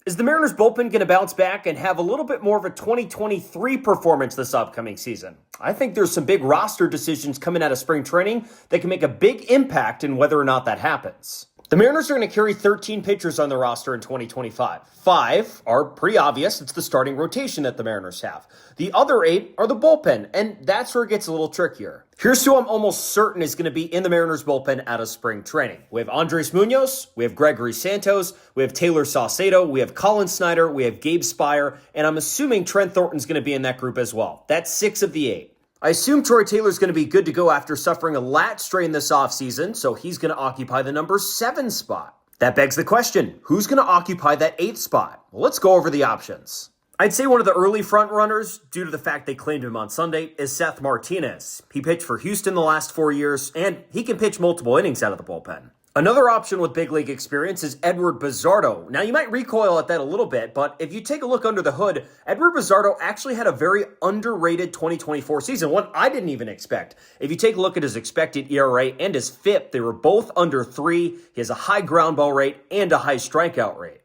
Is the Mariners bullpen going to bounce back and have a little bit more of a 2023 performance this upcoming season? I think there's some big roster decisions coming out of spring training that can make a big impact in whether or not that happens. The Mariners are going to carry 13 pitchers on the roster in 2025. 5 are pretty obvious. It's the starting rotation that the Mariners have. The other 8 are the bullpen, and that's where it gets a little trickier. Here's who I'm almost certain is going to be in the Mariners bullpen out of spring training. We have Andres Munoz, we have Gregory Santos, we have Taylor Saucedo, we have Colin Snyder, we have Gabe Spire, and I'm assuming Trent Thornton's going to be in that group as well. That's 6 of the 8. I assume Troy Taylor's going to be good to go after suffering a lat strain this offseason, so he's going to occupy the number 7 spot. That begs the question, who's going to occupy that 8th spot? Well, let's go over the options. I'd say one of the early front runners, due to the fact they claimed him on Sunday, is Seth Martinez. He pitched for Houston the last 4 years, and he can pitch multiple innings out of the bullpen. Another option with big league experience is Edward Bizardo. Now, you might recoil at that a little bit, but if you take a look under the hood, Edward Bizardo actually had a very underrated 2024 season, one I didn't even expect. If you take a look at his expected ERA and his FIP, they were both under 3. He has a high ground ball rate and a high strikeout rate.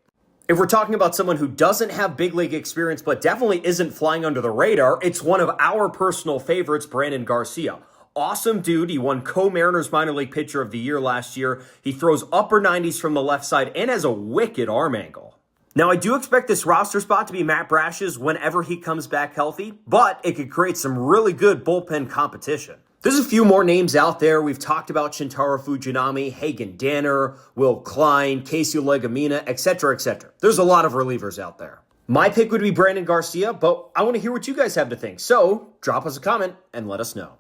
If we're talking about someone who doesn't have big league experience but definitely isn't flying under the radar, it's one of our personal favorites, Brandon Garcia. Awesome dude. He won Co-Mariners Minor League Pitcher of the Year last year. He throws upper 90s from the left side and has a wicked arm angle. Now, I do expect this roster spot to be Matt Brash's whenever he comes back healthy, but it could create some really good bullpen competition. There's a few more names out there. We've talked about Shintaro Fujinami, Hagen Danner, Will Klein, Casey Legumina, etc., etc. There's a lot of relievers out there. My pick would be Brandon Garcia, but I want to hear what you guys have to think. So drop us a comment and let us know.